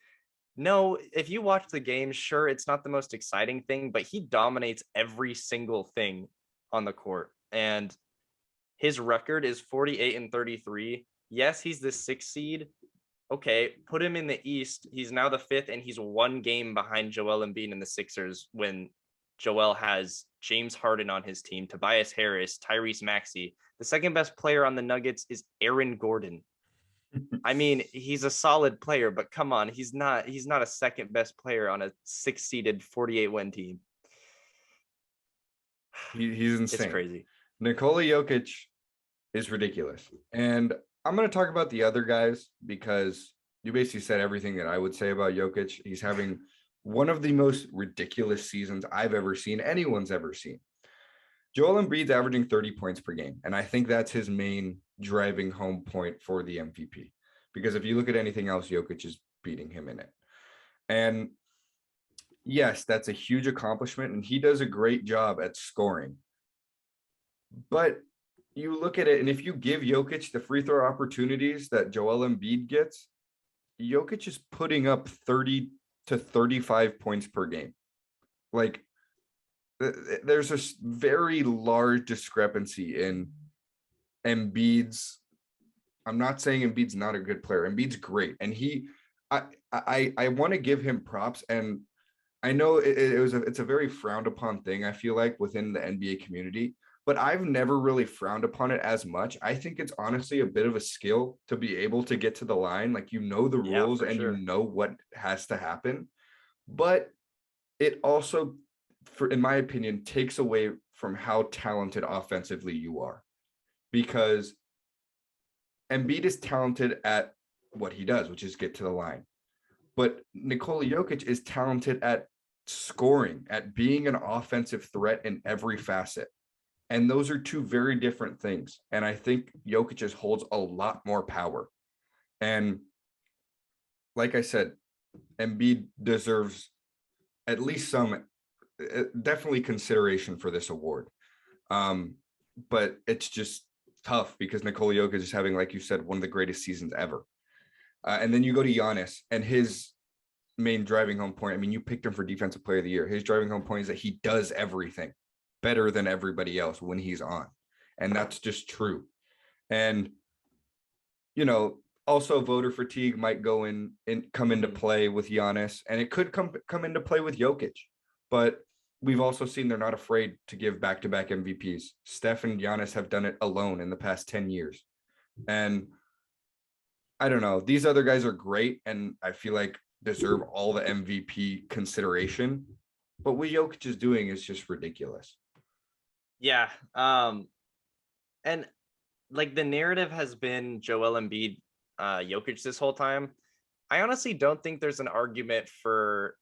No, if you watch the game, sure, it's not the most exciting thing, but he dominates every single thing on the court. And his record is 48 and 33. Yes, he's the 6th seed. Okay, put him in the East. He's now the 5th, and he's 1 game behind Joel Embiid and the Sixers when Joel has James Harden on his team, Tobias Harris, Tyrese Maxey. The second best player on the Nuggets is Aaron Gordon. I mean, he's a solid player, but come on, he's not a second best player on a 6-seeded 48-win team. He's insane. It's crazy. Nikola Jokic is ridiculous. And I'm going to talk about the other guys because you basically said everything that I would say about Jokic. He's having one of the most ridiculous seasons I've ever seen, anyone's ever seen. Joel Embiid's averaging 30 points per game, and I think that's his main driving home point for the MVP. Because if you look at anything else, Jokic is beating him in it. And yes, that's a huge accomplishment, and he does a great job at scoring. But you look at it, and if you give Jokic the free throw opportunities that Joel Embiid gets, Jokic is putting up 30 to 35 points per game. Like, there's a very large discrepancy in Embiid's. I'm not saying Embiid's not a good player. Embiid's great, and I want to give him props. And I know it's a very frowned upon thing, I feel like, within the NBA community, but I've never really frowned upon it as much. I think it's honestly a bit of a skill to be able to get to the line. Like, you know the rules and you know what has to happen, but it also, in my opinion, takes away from how talented offensively you are, because Embiid is talented at what he does, which is get to the line. But Nikola Jokic is talented at scoring, at being an offensive threat in every facet. And those are two very different things. And I think Jokic just holds a lot more power. And like I said, Embiid deserves at least some, definitely consideration for this award. But it's just tough because Nikola Jokic is having, like you said, one of the greatest seasons ever. And then you go to Giannis and his main driving home point. I mean, you picked him for Defensive Player of the Year. His driving home point is that he does everything better than everybody else when he's on. And that's just true. And, you know, also voter fatigue might go in and come into play with Giannis, and it could come into play with Jokic. But we've also seen they're not afraid to give back-to-back MVPs. Steph and Giannis have done it alone in the past 10 years. And I don't know, these other guys are great, and I feel like deserve all the MVP consideration. But what Jokic is doing is just ridiculous. Yeah. And like the narrative has been Joel Embiid, Jokic this whole time. I honestly don't think there's an argument for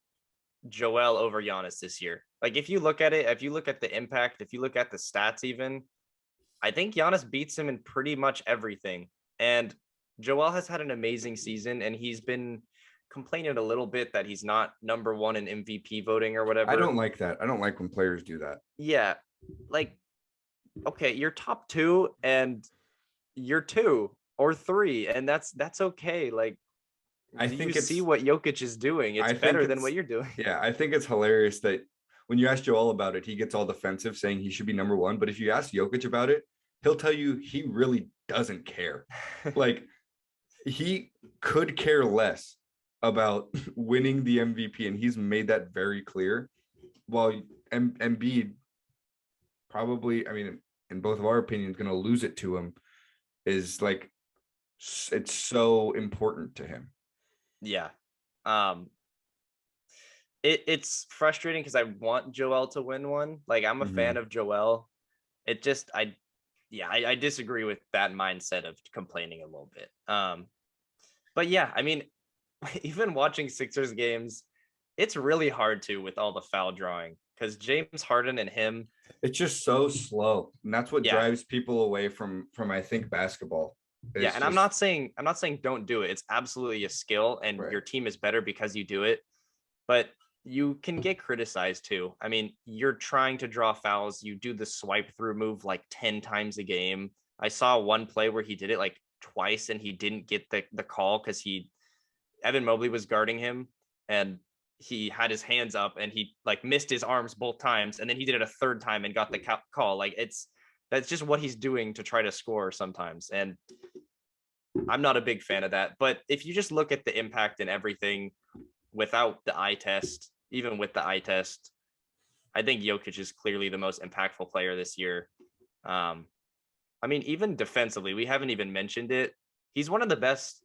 Joel over Giannis this year. Like, if you look at it, if you look at the impact, if you look at the stats even, I think Giannis beats him in pretty much everything. And Joel has had an amazing season, and he's been complaining a little bit that he's not number one in MVP voting or whatever. I don't like that. I don't like when players do that. Yeah. Like, okay, you're top 2 and you're 2 or 3, and that's okay. Like, I think you see what Jokic is doing. It's better than what you're doing. Yeah, I think it's hilarious that when you ask Joel about it, he gets all defensive saying he should be number 1. But if you ask Jokic about it, he'll tell you he really doesn't care. Like, he could care less about winning the MVP, and he's made that very clear. While Embiid probably, I mean, in both of our opinions, going to lose it to him, is like, it's so important to him. Yeah. It's frustrating because I want Joel to win one. Like, I'm a fan of Joel. It just, I disagree with that mindset of complaining a little bit. But yeah, I mean, even watching Sixers games, it's really hard to with all the foul drawing because James Harden and him, it's just so slow, and that's what drives people away from I think basketball. And just, I'm not saying don't do it. It's absolutely a skill, and your team is better because you do it. But you can get criticized too. I mean, you're trying to draw fouls. You do the swipe through move like 10 times a game. I saw one play where he did it like twice and he didn't get the call because Evan Mobley was guarding him and he had his hands up and he like missed his arms both times. And then he did it a third time and got the call. Like that's just what he's doing to try to score sometimes. And I'm not a big fan of that. But if you just look at the impact and everything without the eye test, even with the eye test, I think Jokic is clearly the most impactful player this year. I mean, even defensively, we haven't even mentioned it. He's one of the best.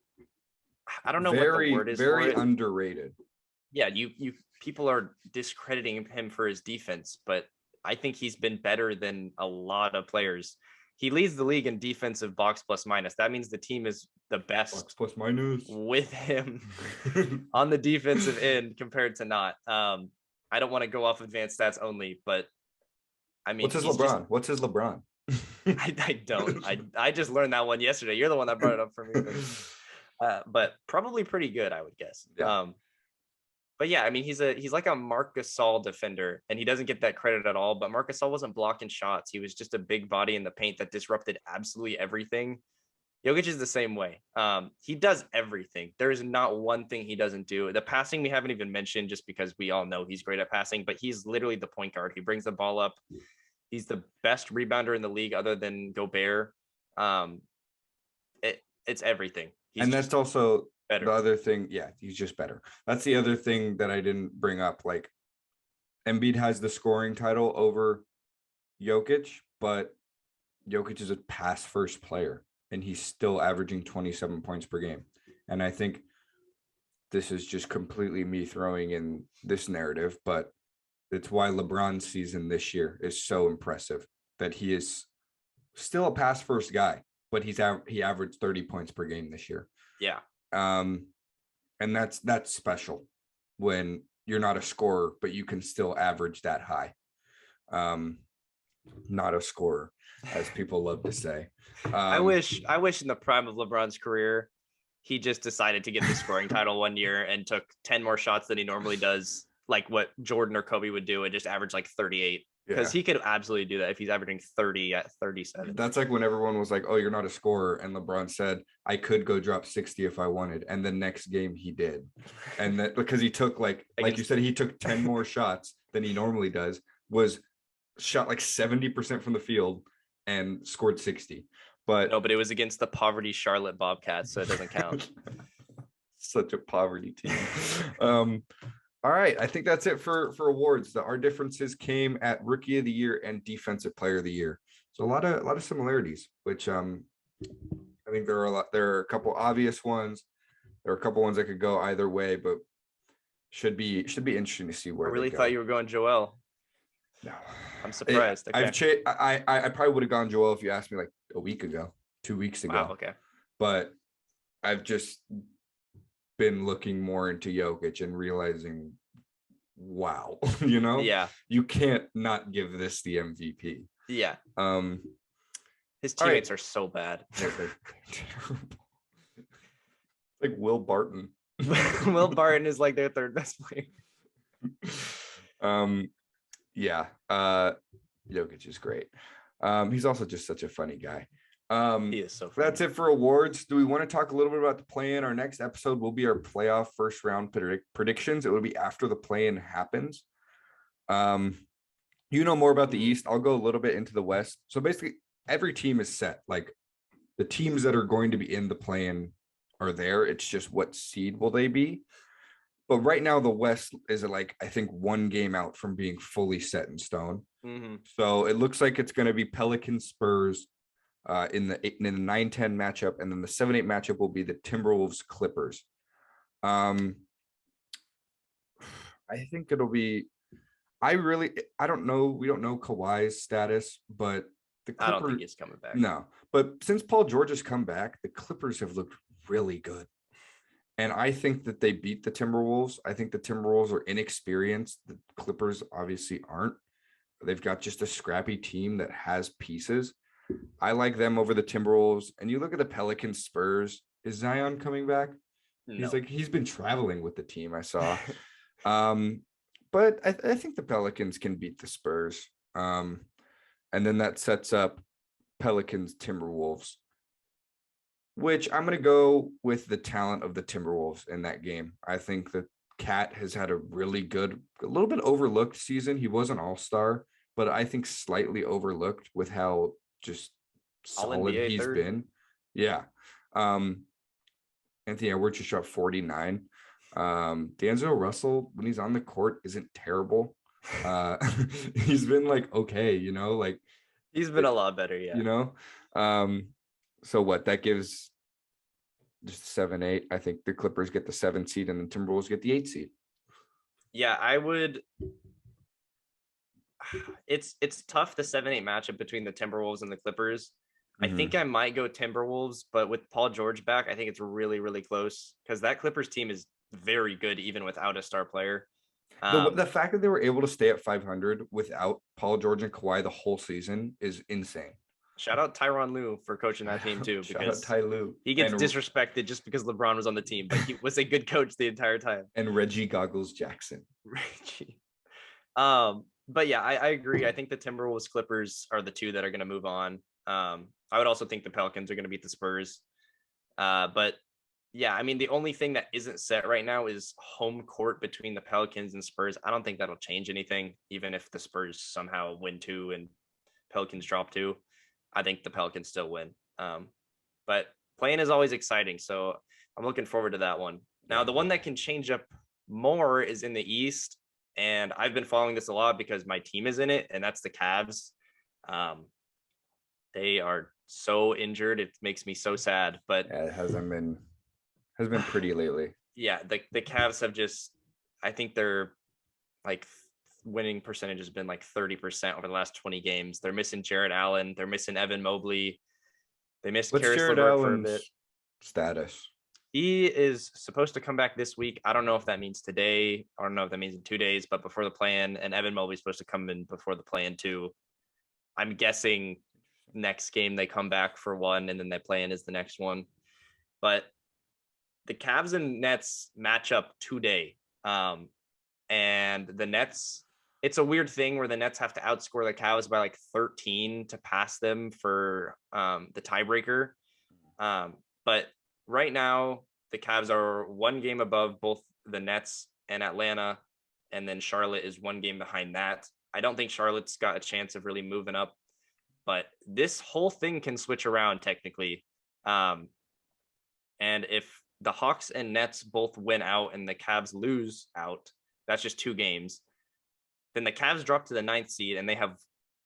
I don't know what the word is. Very underrated. Yeah, you people are discrediting him for his defense, but I think he's been better than a lot of players. He leads the league in defensive box plus minus. That means the team is the best box plus minus with him on the defensive end compared to not. I don't want to go off advanced stats only, but I mean, what's his LeBron? What's his LeBron? I don't. I just learned that one yesterday. You're the one that brought it up for me. But probably pretty good, I would guess. Yeah. But yeah, I mean, he's like a Marc Gasol defender, and he doesn't get that credit at all. But Marc Gasol wasn't blocking shots; he was just a big body in the paint that disrupted absolutely everything. Jokic is the same way. He does everything. There is not one thing he doesn't do. The passing we haven't even mentioned, just because we all know he's great at passing. But he's literally the point guard. He brings the ball up. He's the best rebounder in the league, other than Gobert. It's everything. And that's also better. The other thing. Yeah, he's just better. That's the other thing that I didn't bring up. Like, Embiid has the scoring title over Jokic, but Jokic is a pass first player, and he's still averaging 27 points per game. And I think this is just completely me throwing in this narrative, but it's why LeBron's season this year is so impressive, that he is still a pass first guy, but he averaged 30 points per game this year. Yeah. And that's special when you're not a scorer, but you can still average that high. Not a scorer, as people love to say. I wish in the prime of LeBron's career, he just decided to get the scoring title one year and took 10 more shots than he normally does, like what Jordan or Kobe would do, and just average like 38. Because he could absolutely do that if he's averaging 30 at 37. That's like when everyone was like, oh, you're not a scorer. And LeBron said, I could go drop 60 if I wanted. And the next game he did. And that because he took like you said, he took 10 more shots than he normally does, was shot like 70% from the field and scored 60. But no, but it was against the poverty Charlotte Bobcats, so it doesn't count. Such a poverty team. All right, I think that's it for awards. Our differences came at Rookie of the Year and Defensive Player of the Year. So a lot of similarities, which I think there are a couple obvious ones. There are a couple ones that could go either way, but should be interesting to see where. I really thought you were going Joel. No, I'm surprised. Okay. I probably would have gone Joel if you asked me like a week ago, 2 weeks ago. Wow, okay. But I've just been looking more into Jokic and realizing, wow, you can't not give this the MVP. Yeah. His teammates are so bad. They're terrible. Like Will Barton. Will Barton is like their third best player. Yeah. Jokic is great. He's also just such a funny guy. He is so funny. That's it for awards. Do we want to talk a little bit about the play-in? Our next episode will be our playoff first round predictions. It will be after the play-in happens. You know more about the East. I'll go a little bit into the West. So basically every team is set. Like the teams that are going to be in the play-in are there. It's just what seed will they be? But right now, the West is like, I think, one game out from being fully set in stone. Mm-hmm. So it looks like it's going to be Pelicans Spurs in the 9-10 matchup. And then the 7-8 matchup will be the Timberwolves Clippers. I think it'll be, I don't know. We don't know Kawhi's status, but the Clippers, I don't think he's coming back. No, but since Paul George has come back, the Clippers have looked really good. And I think that they beat the Timberwolves. I think the Timberwolves are inexperienced. The Clippers obviously aren't. They've got just a scrappy team that has pieces. I like them over the Timberwolves. And you look at the Pelicans Spurs. Is Zion coming back? No. He's been traveling with the team, I saw. But I think the Pelicans can beat the Spurs. And then that sets up Pelicans Timberwolves, which I'm going to go with the talent of the Timberwolves in that game. I think that Cat has had a really good, a little bit overlooked season. He was an all-star, but I think slightly overlooked with how just solid he's been. Yeah. Anthony Edwards just shot 49. D'Angelo Russell, when he's on the court, isn't terrible. He's been like, okay, like he's been a lot better. Yeah. So what that gives just 7-8. I think the Clippers get the 7 seed and the Timberwolves get the 8 seed. Yeah, I would. It's tough, the 7-8 matchup between the Timberwolves and the Clippers. I think I might go Timberwolves, but with Paul George back, I think it's really, really close because that Clippers team is very good even without a star player. The fact that they were able to stay at 500 without Paul George and Kawhi the whole season is insane. Shout out Tyronn Lue for coaching that team too, because Ty Lue. He gets disrespected just because LeBron was on the team, but he was a good coach the entire time. And Reggie Goggles Jackson. Reggie. But yeah, I agree. I think the Timberwolves Clippers are the two that are going to move on. I would also think the Pelicans are going to beat the Spurs. But yeah, I mean, the only thing that isn't set right now is home court between the Pelicans and Spurs. I don't think that'll change anything, even if the Spurs somehow win 2 and Pelicans drop 2. I think the Pelicans still win. But playing is always exciting, so I'm looking forward to that one. Now, the one that can change up more is in the East, and I've been following this a lot because my team is in it, and that's the Cavs. They are so injured; it makes me so sad. But yeah, it has been pretty lately. Yeah, the Cavs have just, I think they're like winning percentage has been like 30% over the last 20 games. They're missing Jared Allen. They're missing Evan Mobley. They missed Karis LeVert for a bit. Status. He is supposed to come back this week. I don't know if that means today. I don't know if that means in 2 days, but before the plan. And Evan Mobley is supposed to come in before the plan too. I'm guessing next game they come back for one, and then they play in is the next one. But the Cavs and Nets match up today. And the Nets, it's a weird thing where the Nets have to outscore the Cavs by like 13 to pass them for the tiebreaker. But right now, the Cavs are 1 game above both the Nets and Atlanta, and then Charlotte is 1 game behind that. I don't think Charlotte's got a chance of really moving up, but this whole thing can switch around technically. And if the Hawks and Nets both win out and the Cavs lose out, that's just 2 games. Then the Cavs drop to the 9th seed, and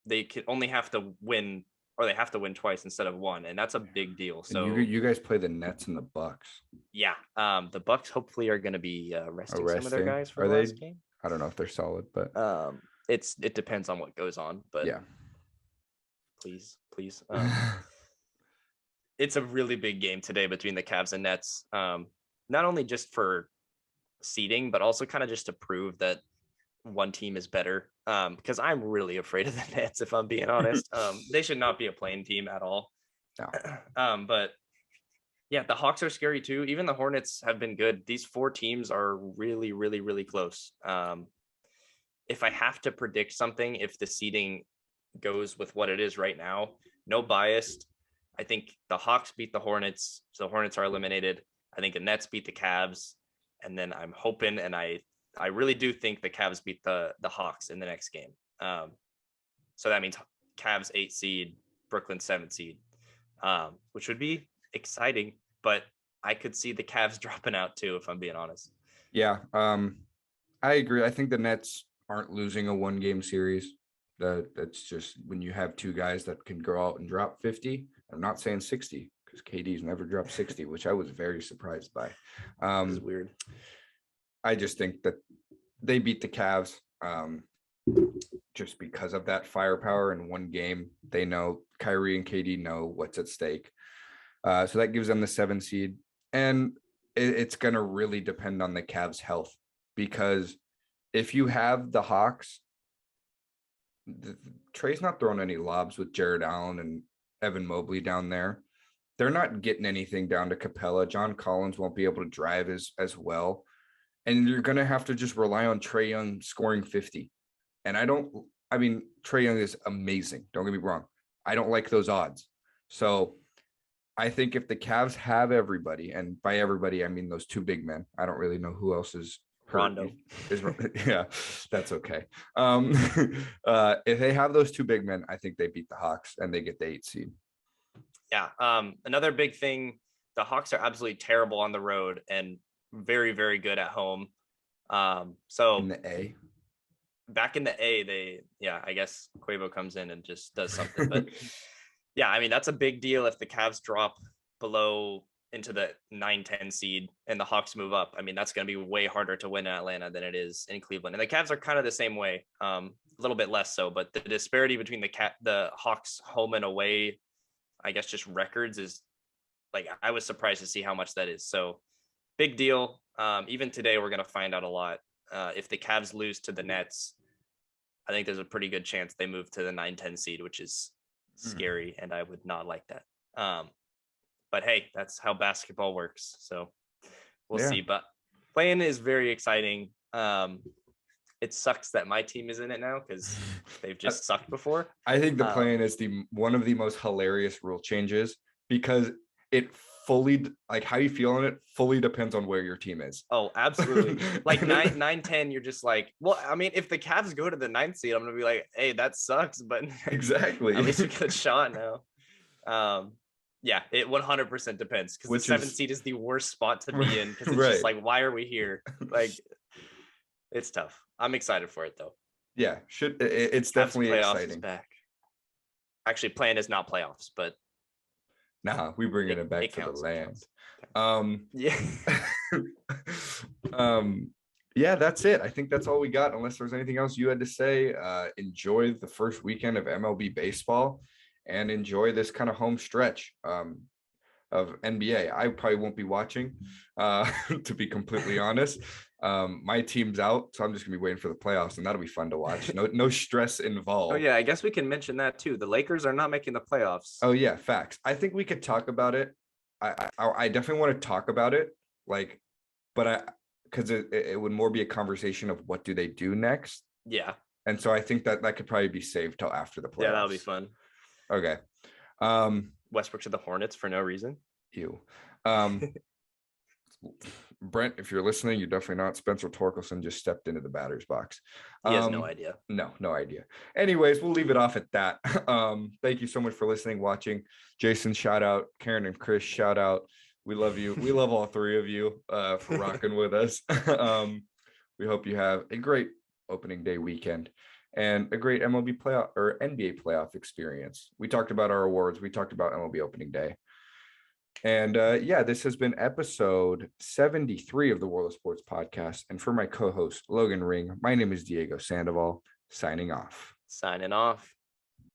they can only have to win, or they have to win twice instead of 1, and that's a big deal. So you guys play the Nets and the Bucks. Yeah, the Bucks hopefully are going to be resting some of their guys for the last game. I don't know if they're solid, but it depends on what goes on. But yeah, please. It's a really big game today between the Cavs and Nets. Not only just for seeding, but also kind of just to prove that one team is better. Because I'm really afraid of the Nets, if I'm being honest. They should not be a playing team at all. No. But yeah, the Hawks are scary too. Even the Hornets have been good. These 4 teams are really, really, really close. If I have to predict something, if the seeding goes with what it is right now, no biased, I think the Hawks beat the Hornets, so the Hornets are eliminated. I think the Nets beat the Cavs, and then I'm hoping, and I really do think the Cavs beat the Hawks in the next game. So that means Cavs 8 seed, Brooklyn 7 seed, which would be exciting. But I could see the Cavs dropping out too, if I'm being honest. Yeah, I agree. I think the Nets aren't losing a 1-game series. That's just when you have two guys that can go out and drop 50. I'm not saying 60 because KD's never dropped 60, which I was very surprised by. This is weird. I just think that they beat the Cavs just because of that firepower in one game. They know Kyrie and KD know what's at stake. So that gives them the 7 seed. And it's going to really depend on the Cavs' health, because if you have the Hawks, Trey's not throwing any lobs with Jared Allen and Evan Mobley down there. They're not getting anything down to Capella. John Collins won't be able to drive as well. And you're going to have to just rely on Trae Young scoring 50. And Trae Young is amazing. Don't get me wrong. I don't like those odds. So I think if the Cavs have everybody, and by everybody, I mean those 2 big men. I don't really know who else is hurt. Rondo. Yeah, that's okay. If they have those 2 big men, I think they beat the Hawks and they get the 8 seed. Yeah. Another big thing, the Hawks are absolutely terrible on the road and very, very good at home. So in the A. Back in the A, I guess Quavo comes in and just does something. But yeah, I mean, that's a big deal if the Cavs drop below into the 9-10 seed and the Hawks move up. I mean, that's going to be way harder to win in Atlanta than it is in Cleveland. And the Cavs are kind of the same way, a little bit less so. But the disparity between the Hawks home and away, I guess, just records is like, I was surprised to see how much that is. So big deal. Even today, we're going to find out a lot. If the Cavs lose to the Nets, I think there's a pretty good chance they move to the 9-10 seed, which is scary, and I would not like that. But hey, that's how basketball works. So we'll see. But playing is very exciting. It sucks that my team is in it now because they've just sucked before. I think the play-in is one of the most hilarious rule changes, because it fully, like, how you feel on it fully depends on where your team is. Oh, absolutely. Like 9-10, you're just like, well, I mean, if the Cavs go to the 9th seed, I'm gonna be like, hey, that sucks, but exactly. At least we get a shot now. Yeah, it 100% depends, because the 7th seed is the worst spot to be in, because it's just like, why are we here? Like, it's tough. I'm excited for it though. Yeah, it's definitely playoffs exciting. Is back. Actually, playing is not playoffs, but nah, we bringing it back to the land. Yeah. Yeah, that's it. I think that's all we got, unless there's anything else you had to say. Enjoy the first weekend of MLB baseball and enjoy this kind of home stretch of NBA. I probably won't be watching, to be completely honest. My team's out, so I'm just gonna be waiting for the playoffs, and that'll be fun to watch. No stress involved. Oh yeah, I guess we can mention that too. The Lakers are not making the playoffs. Oh yeah, facts. I think we could talk about it. I definitely want to talk about it, like, but because it would more be a conversation of what do they do next. Yeah. And so I think that could probably be saved till after the playoffs. Yeah, that'll be fun. Okay. Westbrook to the Hornets for no reason. Ew. Brent, if you're listening, you're definitely not. Spencer Torkelson just stepped into the batter's box. He has no idea. No idea. Anyways, we'll leave it off at that. Thank you so much for listening, watching. Jason, shout out. Karen and Chris, shout out. We love you. We love all 3 of you for rocking with us. We hope you have a great opening day weekend and a great MLB playoff or NBA playoff experience. We talked about our awards. We talked about MLB opening day. And yeah, this has been episode 73 of the World of Sports podcast. And for my co-host, Logan Ring, my name is Diego Sandoval, signing off. Signing off.